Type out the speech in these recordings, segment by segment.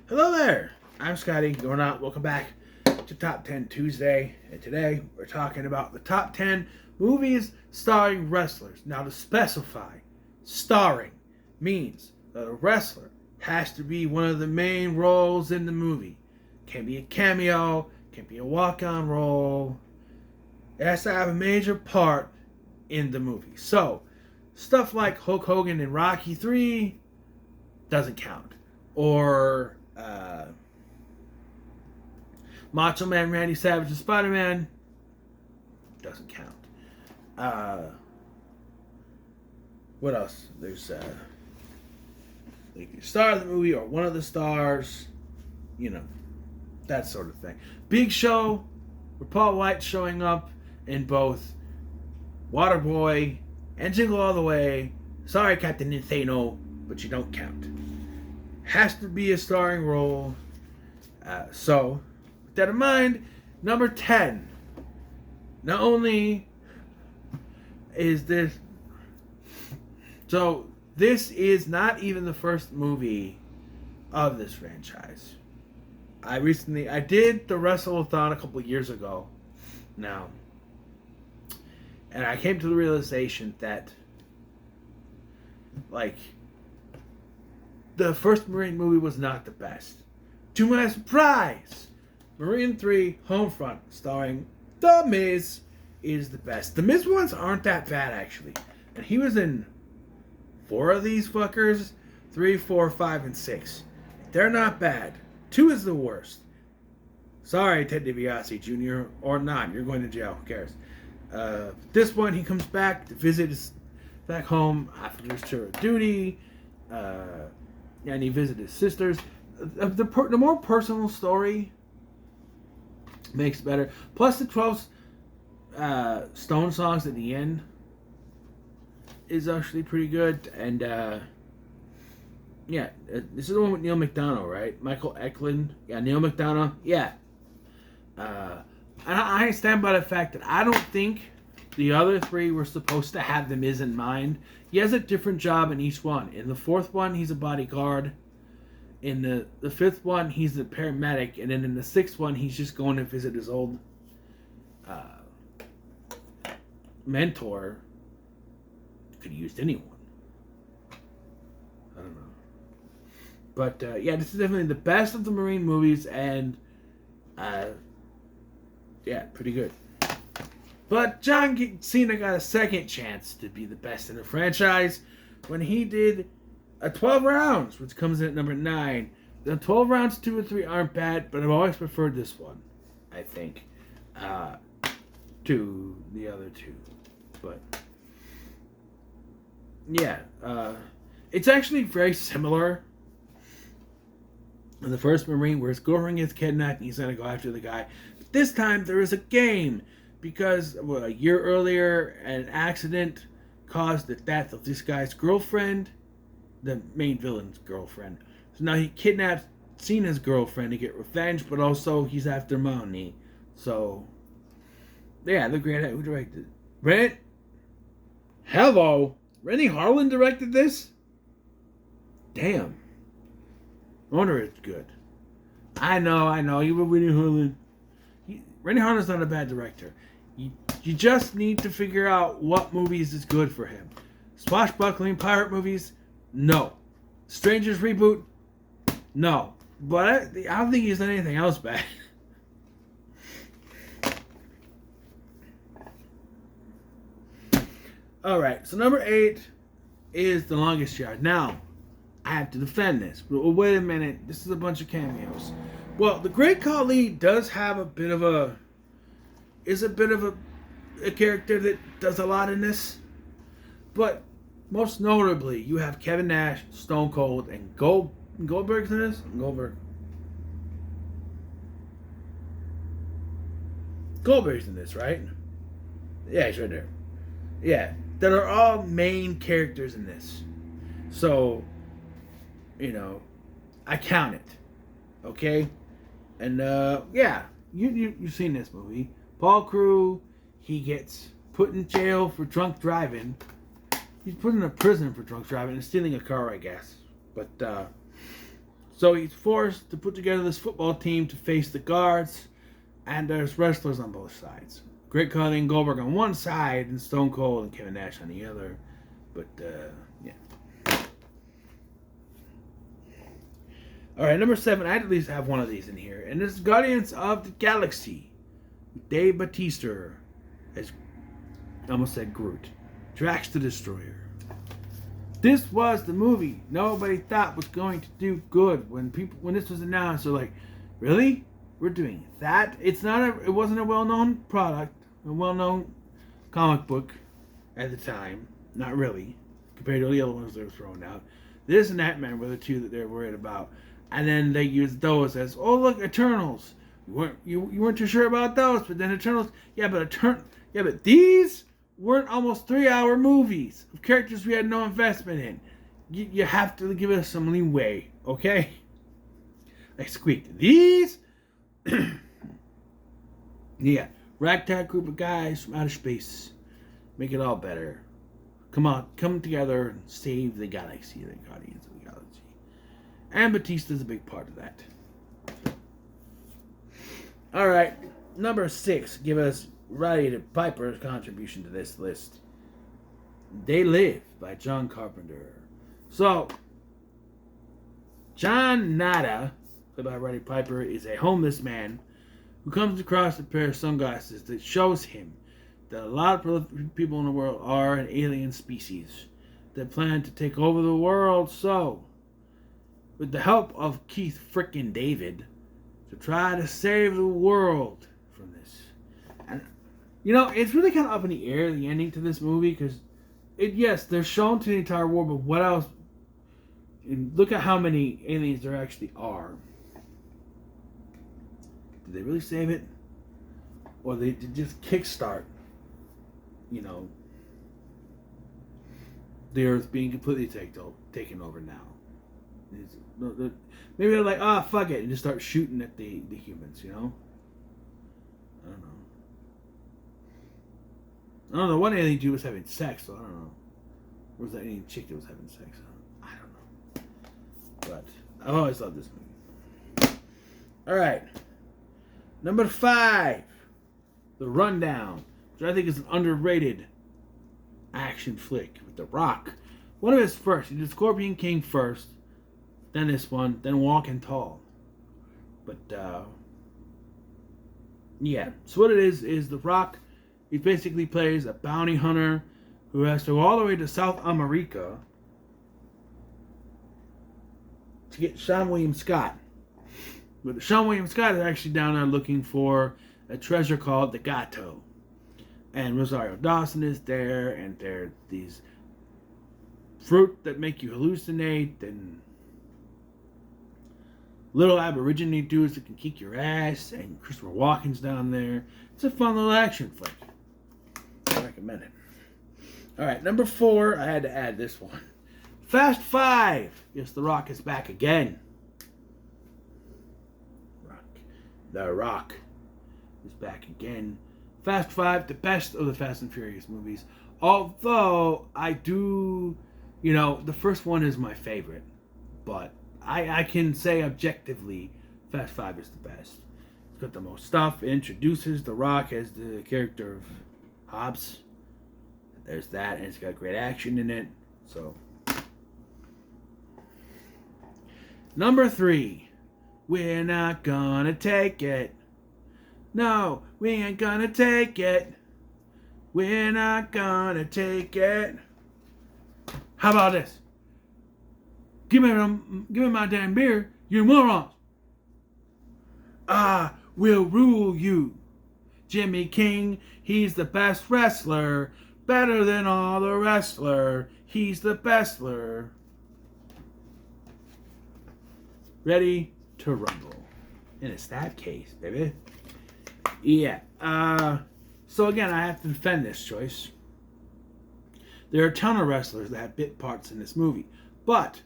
Hello there. I'm Scotty. Going out. Welcome back to Top 10 Tuesday. And today we're talking about the top 10 movies starring wrestlers. Now, to specify, starring means that a wrestler has to be one of the main roles in the movie. Can't be a cameo, can't be a walk-on role. It has to have a major part in the movie. So, stuff like Hulk Hogan in Rocky 3 doesn't count. Or Macho Man Randy Savage and Spider-Man doesn't count. What else? There's like the star of the movie or one of the stars, that sort of thing. Big Show with Paul White showing up in both Waterboy and Jingle All the Way. Sorry, Captain Insano, but you don't count. Has to be a starring role. So, with that in mind, number 10. Not only is this... So, this is not even the first movie of this franchise. I did the Wrestle-a-thon a couple of years ago now. And I came to the realization that, the first Marine movie was not the best. To my surprise, Marine 3 Homefront, starring The Miz, is the best. The Miz ones aren't that bad, actually. And he was in 4 of these fuckers. 3, 4, 5, and 6. They're not bad. 2 is the worst. Sorry, Ted DiBiase Jr. Or not. You're going to jail. Who cares? This one, he comes back to visit his back home after his tour of duty. And he visited his sisters. The more personal story makes it better. Plus the 12 Stone songs at the end is actually pretty good. And this is the one with Neil McDonough, right? Michael Eklund. Yeah, Neil McDonough. Yeah. And I stand by the fact that I don't think the other 3 were supposed to have The Miz in mind. He has a different job in each one. In the 4th one, he's a bodyguard. In the 5th one, he's a paramedic. And then in the 6th one, he's just going to visit his old mentor. Could have used anyone. I don't know. But, this is definitely the best of the Marine movies. And, pretty good. But John Cena got a second chance to be the best in the franchise when he did a 12 rounds, which comes in at number 9. The 12 rounds 2 and 3 aren't bad, but I've always preferred this one, I think, to the other 2. But, it's actually very similar in the first Marine, where his girlfriend gets kidnapped and he's going to go after the guy. But this time, there is a game. Because a year earlier, an accident caused the death of this guy's girlfriend, the main villain's girlfriend. So now he kidnaps Cena's girlfriend to get revenge, but also he's after money. So, the great who directed Hello, Rennie Harlan directed this. Damn, I wonder if it's good. I know. You were Rennie Harlan. Rennie Harlan's not a bad director. You just need to figure out what movies is good for him. Swashbuckling pirate movies? No. Strangers reboot? No. But I don't think he's done anything else bad. Alright, so number 8 is The Longest Yard. Now, I have to defend this. But wait a minute, this is a bunch of cameos. Well, the Great Khali does have a character that does a lot in this. But most notably, you have Kevin Nash, Stone Cold, and Goldberg's in this? Goldberg's in this, right? Yeah, he's right there. Yeah, that are all main characters in this. So, I count it. Okay? And, you've seen this movie. Paul Crew, he gets put in jail for drunk driving. He's put in a prison for drunk driving and stealing a car, I guess. But So he's forced to put together this football team to face the guards, and there's wrestlers on both sides. Great Khali and Goldberg on one side, and Stone Cold and Kevin Nash on the other. But, yeah. Alright, number 7, I'd at least have one of these in here. And this is Guardians of the Galaxy. Dave Bautista as, I almost said Groot. Drax the Destroyer. This was the movie nobody thought was going to do good. When this was announced, they're like, really? We're doing that? It wasn't a well-known product, a well-known comic book at the time. Not really, compared to the other ones they were throwing out. This and Ant-Man were the two that they're worried about. And then they used those as, oh look, Eternals. You weren't too sure about those, but then Eternals, but these weren't almost 3-hour movies of characters we had no investment in. You have to give us some leeway, okay? I squeaked. These, yeah, ragtag group of guys from outer space, make it all better. Come on, come together and save the galaxy, the Guardians of the Galaxy. And Batista's a big part of that. Alright, number 6, give us Roddy Piper's contribution to this list. They Live by John Carpenter. So, John Nada, played by Roddy Piper, is a homeless man who comes across a pair of sunglasses that shows him that a lot of people in the world are an alien species that plan to take over the world. So, with the help of Keith frickin' David, to try to save the world from this. And, it's really kind of up in the air, the ending to this movie, because, yes, they're shown to the entire world, but what else? And look at how many aliens there actually are. Did they really save it? Or they did just kickstart, the Earth being completely taken over now? Maybe they're like, fuck it, and just start shooting at the humans, I don't know. One alien dude was having sex, so I don't know. Or was that alien chick that was having sex? I don't know. But I've always loved this movie. Alright. Number 5. The Rundown, which I think is an underrated action flick with The Rock. One of his first. He did Scorpion King first. Then this one, then Walking Tall. But, yeah. So what it is The Rock, he basically plays a bounty hunter who has to go all the way to South America to get Sean William Scott. But Sean William Scott is actually down there looking for a treasure called the Gato. And Rosario Dawson is there, and there are these fruit that make you hallucinate, and little Aborigine dudes that can kick your ass, and Christopher Walken's down there. It's a fun little action flick. I recommend it. Alright, number 4, I had to add this one. Fast 5. Yes, The Rock is back again. The Rock is back again. Fast 5, the best of the Fast and Furious movies. Although, I do, the first one is my favorite. But I can say objectively, Fast 5 is the best. It's got the most stuff. It introduces The Rock as the character of Hobbs. There's that, and it's got great action in it. So, number 3, we're not gonna take it. No, we ain't gonna take it. We're not gonna take it. How about this? Give me my damn beer, you morons. I will rule you. Jimmy King, he's the best wrestler. Better than all the wrestler. He's the bestler. Ready to rumble. And it's that case, baby. Yeah. So again, I have to defend this choice. There are a ton of wrestlers that have bit parts in this movie. But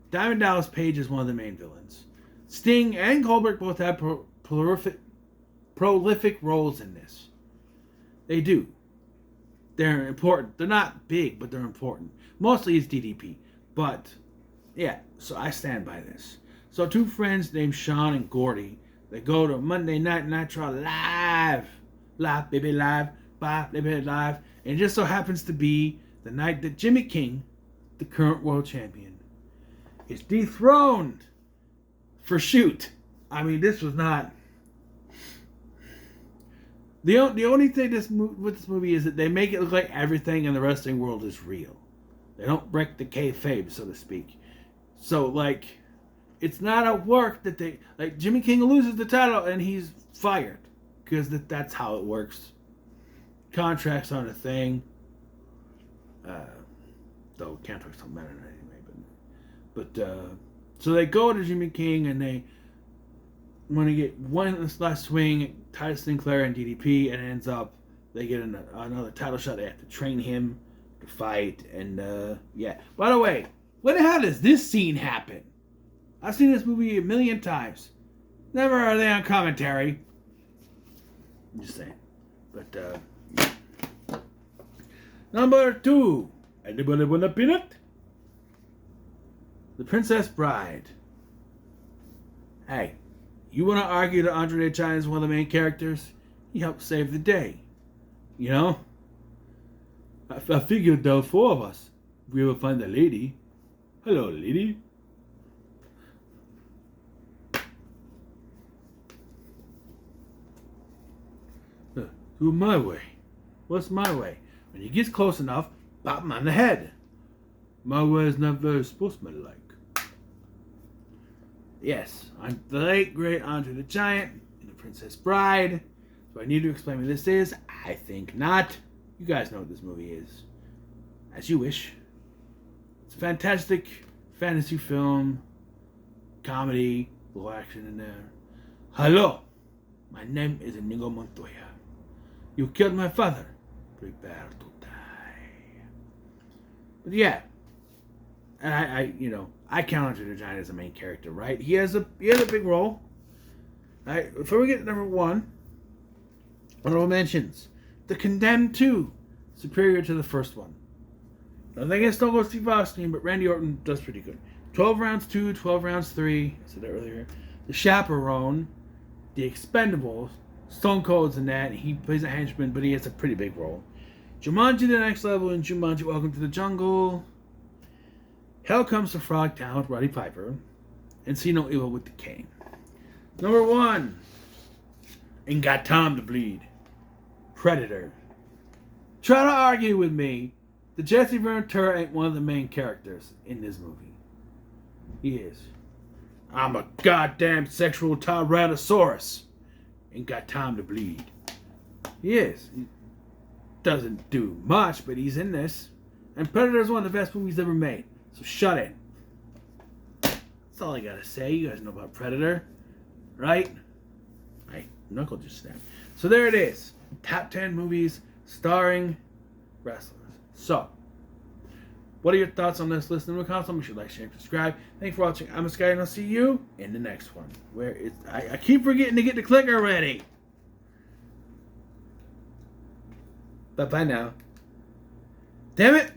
Diamond Dallas Page is one of the main villains. Sting and Goldberg both have prolific roles in this. They do. They're important. They're not big, but they're important. Mostly it's DDP. But, yeah, so I stand by this. So two friends named Sean and Gordy, they go to Monday Night Nitro live. Live, baby, live. Bye, baby, live. And it just so happens to be the night that Jimmy King, the current world champion, is dethroned for shoot. I mean, this was not... The only thing with this movie is that they make it look like everything in the wrestling world is real. They don't break the kayfabe, so to speak. So, like, it's not a work that they... Like, Jimmy King loses the title and he's fired. Because that's how it works. Contracts aren't a thing. Though contracts don't matter anyway. But so they go to Jimmy King and they want to get one last swing at Titus Sinclair and DDP, and it ends up they get another title shot. They have to train him to fight, and yeah. By the way, when the hell does this scene happen? I've seen this movie a million times. Never are they on commentary. I'm just saying. But number 2. Anybody want a peanut? The Princess Bride. Hey, you want to argue that Andre the Giant is one of the main characters? He helped save the day. You know? I figured there were 4 of us. If we ever find a lady. Hello, lady. Do my way. What's my way? When he gets close enough, pop him on the head. My way is not very sportsmanlike. Yes, I'm the late, great Andre the Giant in The Princess Bride. Do I need to explain what this is? I think not. You guys know what this movie is. As you wish. It's a fantastic fantasy film, comedy, a little action in there. Hello, my name is Inigo Montoya. You killed my father. Prepare to die. But yeah, and I count Andre the Giant as a main character, right? He has a big role. Right? Before we get to number 1, honorable mentions: The Condemned 2, superior to the first one. Nothing against Stone Cold Steve Austin, but Randy Orton does pretty good. 12 Rounds 2, 12 Rounds 3. I said that earlier. The Chaperone, The Expendables. Stone Cold's in that. He plays a henchman, but he has a pretty big role. Jumanji: The Next Level and Jumanji: Welcome to the Jungle. Hell Comes to Frogtown with Roddy Piper. And See No Evil with the Cane. Number 1. Ain't Got Time to Bleed. Predator. Try to argue with me that Jesse Ventura ain't one of the main characters in this movie. He is. I'm a goddamn sexual Tyrannosaurus. Ain't got time to bleed. He is. He doesn't do much, but he's in this. And Predator is one of the best movies ever made. So shut it. That's all I gotta say. You guys know about Predator, right? My knuckle just snapped. So there it is. Top 10 movies starring wrestlers. So, what are your thoughts on this list? In the comments, make sure you like, share, and subscribe. Thanks for watching. I'm Sky, and I'll see you in the next one. Where is I keep forgetting to get the clicker ready. Bye-bye now. Damn it!